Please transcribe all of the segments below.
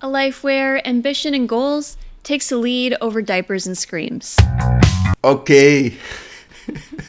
A life where ambition and goals takes the lead over diapers and screams. Okay,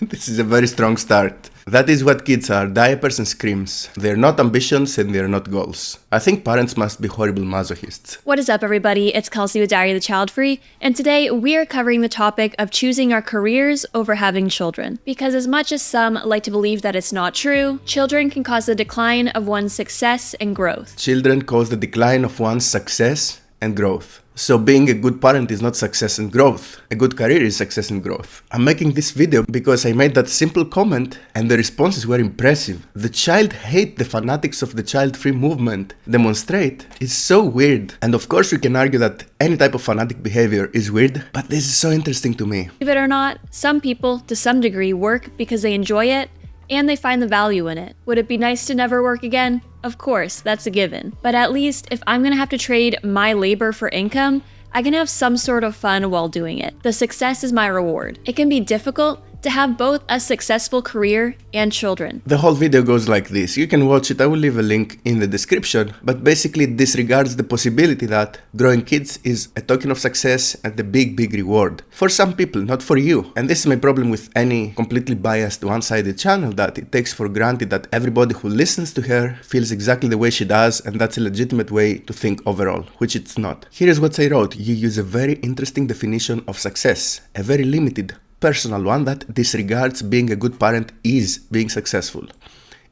this is a very strong start. That is what kids are, diapers and screams. They're not ambitions and they're not goals. I think parents must be horrible masochists. What is up, everybody? It's Kelsey with Diary of the Child-Free, and today we are covering the topic of choosing our careers over having children. Because as much as some like to believe that it's not true, children can cause the decline of one's success and growth. Children cause the decline of one's success and growth. So being a good parent is not success and growth. A good career is success and growth. I'm making this video because I made that simple comment and the responses were impressive. The child hate the fanatics of the child-free movement demonstrate is so weird. And of course we can argue that any type of fanatic behavior is weird, but this is so interesting to me. Believe it or not, some people, to some degree, work because they enjoy it and they find the value in it. Would it be nice to never work again? Of course, that's a given. But at least if I'm gonna have to trade my labor for income, I can have some sort of fun while doing it. The success is my reward. It can be difficult to have both a successful career and children. The whole video goes like this. You can watch it, I will leave a link in the description, but basically it disregards the possibility that growing kids is a token of success and a big reward. For some people, not for you. And this is my problem with any completely biased one-sided channel, that it takes for granted that everybody who listens to her feels exactly the way she does, and that's a legitimate way to think overall, which it's not. Here is what I wrote. You use a very interesting definition of success, a very limited personal one that disregards being a good parent is being successful.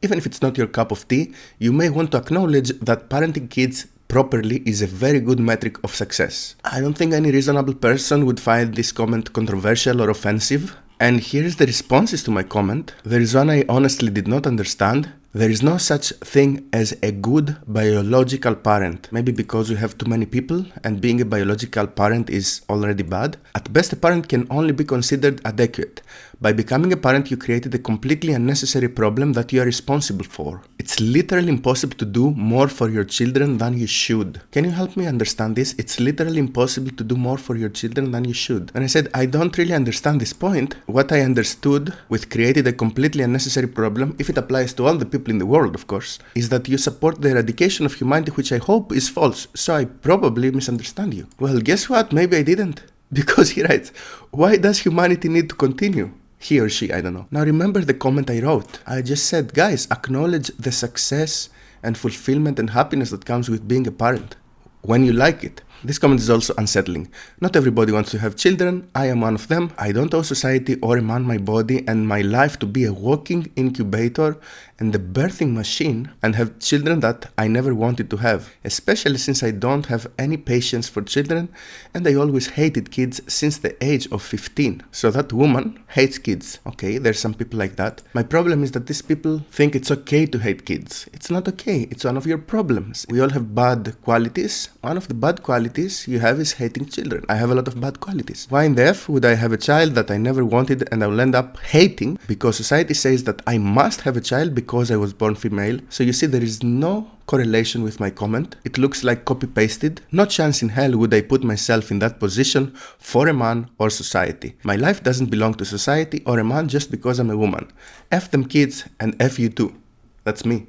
Even if it's not your cup of tea, you may want to acknowledge that parenting kids properly is a very good metric of success. I don't think any reasonable person would find this comment controversial or offensive. And here's the responses to my comment. There is one I honestly did not understand. There is no such thing as a good biological parent. Maybe because we have too many people and being a biological parent is already bad. At best, a parent can only be considered adequate. By becoming a parent, you created a completely unnecessary problem that you are responsible for. It's literally impossible to do more for your children than you should. Can you help me understand this? It's literally impossible to do more for your children than you should. And I said, I don't really understand this point. What I understood with created a completely unnecessary problem, if it applies to all the people in the world, of course, is that you support the eradication of humanity, which I hope is false. So I probably misunderstand you. Well, guess what? Maybe I didn't. Because he writes, why does humanity need to continue? He or she, I don't know. Now remember the comment I wrote. I just said, guys, acknowledge the success and fulfillment and happiness that comes with being a parent when you like it. This comment is also unsettling. Not everybody wants to have children. I am one of them. I don't owe society or a man my body and my life to be a walking incubator and a birthing machine and have children that I never wanted to have, especially since I don't have any patience for children and I always hated kids since the age of 15. So that woman hates kids. Okay, there's some people like that. My problem is that these people think it's okay to hate kids. It's not okay. It's one of your problems. We all have bad qualities. One of the bad qualities you have is hating children. I have a lot of bad qualities. Why in the F would I have a child that I never wanted and I will end up hating because society says that I must have a child because I was born female? So you see, there is no correlation with my comment. It looks like copy-pasted. No chance in hell would I put myself in that position for a man or society. My life doesn't belong to society or a man just because I'm a woman. F them kids and F you too. That's me.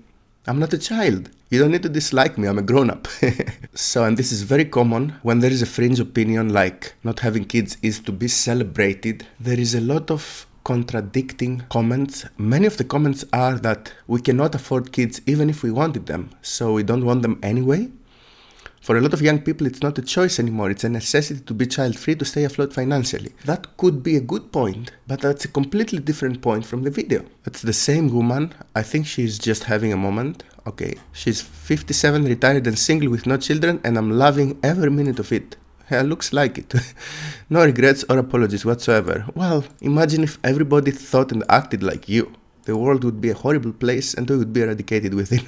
I'm not a child. You don't need to dislike me, I'm a grown-up. So, and this is very common when there is a fringe opinion like not having kids is to be celebrated. There is a lot of contradicting comments. Many of the comments are that we cannot afford kids even if we wanted them, so we don't want them anyway. For a lot of young people, it's not a choice anymore. It's a necessity to be child-free to stay afloat financially. That could be a good point, but that's a completely different point from the video. That's the same woman. I think she's just having a moment. Okay, she's 57, retired and single with no children, and I'm loving every minute of it. Yeah, looks like it. No regrets or apologies whatsoever. Well, imagine if everybody thought and acted like you. The world would be a horrible place and we would be eradicated within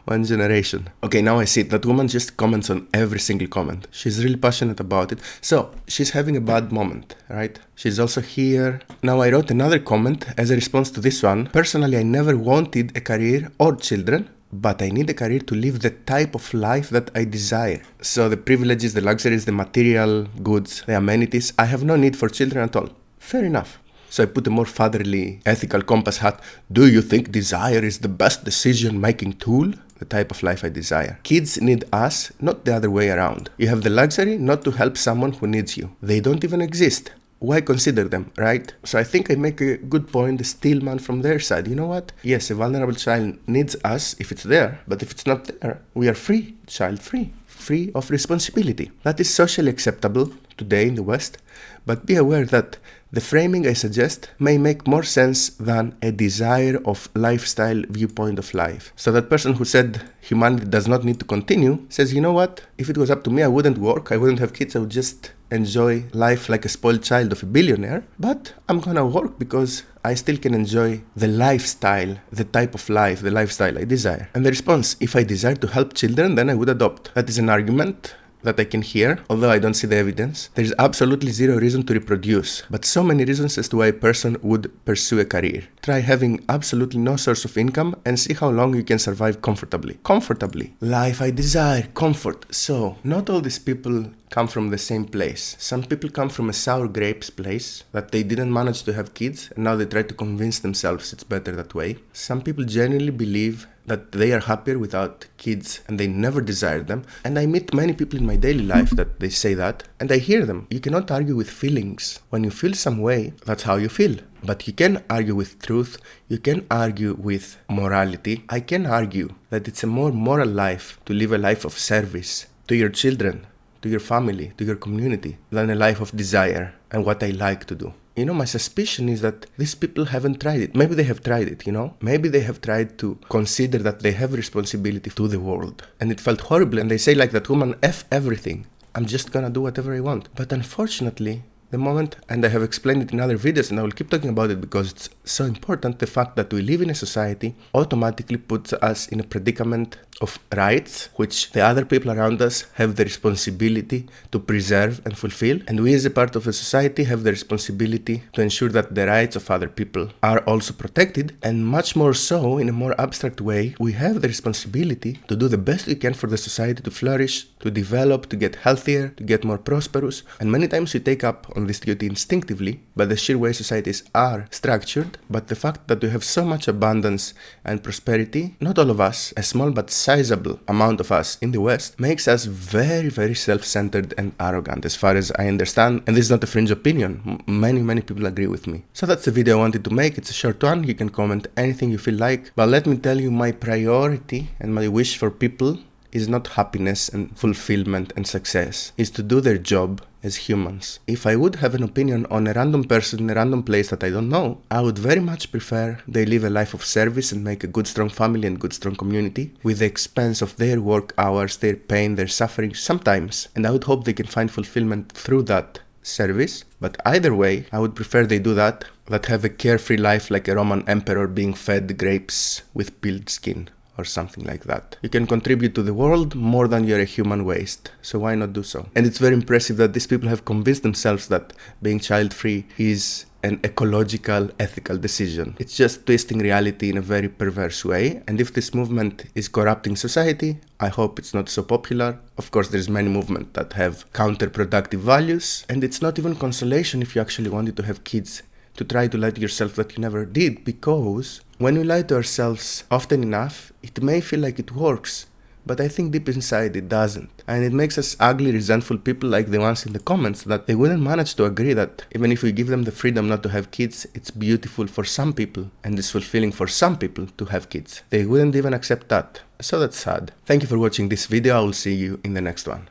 one generation. Okay, now I see it. That woman just comments on every single comment. She's really passionate about it. So, she's having a bad moment, right? She's also here. Now I wrote another comment as a response to this one. Personally, I never wanted a career or children, but I need a career to live the type of life that I desire. So the privileges, the luxuries, the material goods, the amenities, I have no need for children at all. Fair enough. So I put a more fatherly, ethical compass hat. Do you think desire is the best decision-making tool? the type of life I desire. Kids need us, not the other way around. You have the luxury not to help someone who needs you. They don't even exist. Why consider them, right? So I think I make a good point, the Stillman from their side. You know what? Yes, a vulnerable child needs us if it's there, but if it's not there, we are free, child free, free of responsibility. That is socially acceptable today in the West, but be aware that the framing I suggest may make more sense than a desire of lifestyle viewpoint of life. So that person who said humanity does not need to continue says, you know what? If it was up to me, I wouldn't work, I wouldn't have kids, I would just enjoy life like a spoiled child of a billionaire, but I'm gonna work because I still can enjoy the lifestyle, the type of life, the lifestyle I desire. And the response, if I desire to help children, then I would adopt. That is an argument that I can hear, although I don't see the evidence. There is absolutely zero reason to reproduce, but so many reasons as to why a person would pursue a career. Try having absolutely no source of income and see how long you can survive comfortably. Comfortably. Life I desire, comfort. So, not all these people come from the same place. Some people come from a sour grapes place that they didn't manage to have kids and now they try to convince themselves it's better that way. Some people genuinely believe that they are happier without kids and they never desired them. And I meet many people in my daily life that they say that, and I hear them. You cannot argue with feelings. When you feel some way, that's how you feel. But you can argue with truth, you can argue with morality. I can argue that it's a more moral life to live a life of service to your children, to your family, to your community, than a life of desire and what I like to do. You know, my suspicion is that these people haven't tried it. Maybe they have tried it, you know? Maybe they have tried to consider that they have responsibility to the world. And it felt horrible. And they say like that woman, F everything. I'm just gonna do whatever I want. But unfortunately, the moment, and I have explained it in other videos and I will keep talking about it because it's so important, the fact that we live in a society automatically puts us in a predicament of rights, which the other people around us have the responsibility to preserve and fulfill. And we as a part of a society have the responsibility to ensure that the rights of other people are also protected. And much more so, in a more abstract way, we have the responsibility to do the best we can for the society to flourish, to develop, to get healthier, to get more prosperous. And many times we take up on this duty instinctively, by the sheer way societies are structured. But the fact that we have so much abundance and prosperity, not all of us, a small but sizable amount of us in the West, makes us very, very self-centered and arrogant as far as I understand. And this is not a fringe opinion. Many people agree with me. So that's the video I wanted to make. It's a short one. You can comment anything you feel like. But let me tell you, my priority and my wish for people is not happiness and fulfillment and success. Is to do their job as humans. If I would have an opinion on a random person in a random place that I don't know, I would very much prefer they live a life of service and make a good strong family and good strong community with the expense of their work hours, their pain, their suffering sometimes. And I would hope they can find fulfillment through that service. But either way, I would prefer they do that have a carefree life like a Roman emperor being fed grapes with peeled skin. Or something like that. You can contribute to the world more than you're a human waste, so why not do so? And it's very impressive that these people have convinced themselves that being child-free is an ecological, ethical decision. It's just twisting reality in a very perverse way, and if this movement is corrupting society, I hope it's not so popular. Of course, there's many movements that have counterproductive values, and it's not even consolation if you actually wanted to have kids to try to lie to yourself that you never did, because when we lie to ourselves often enough, it may feel like it works, but I think deep inside it doesn't. And it makes us ugly, resentful people like the ones in the comments that they wouldn't manage to agree that even if we give them the freedom not to have kids, it's beautiful for some people and it's fulfilling for some people to have kids. They wouldn't even accept that. So that's sad. Thank you for watching this video. I will see you in the next one.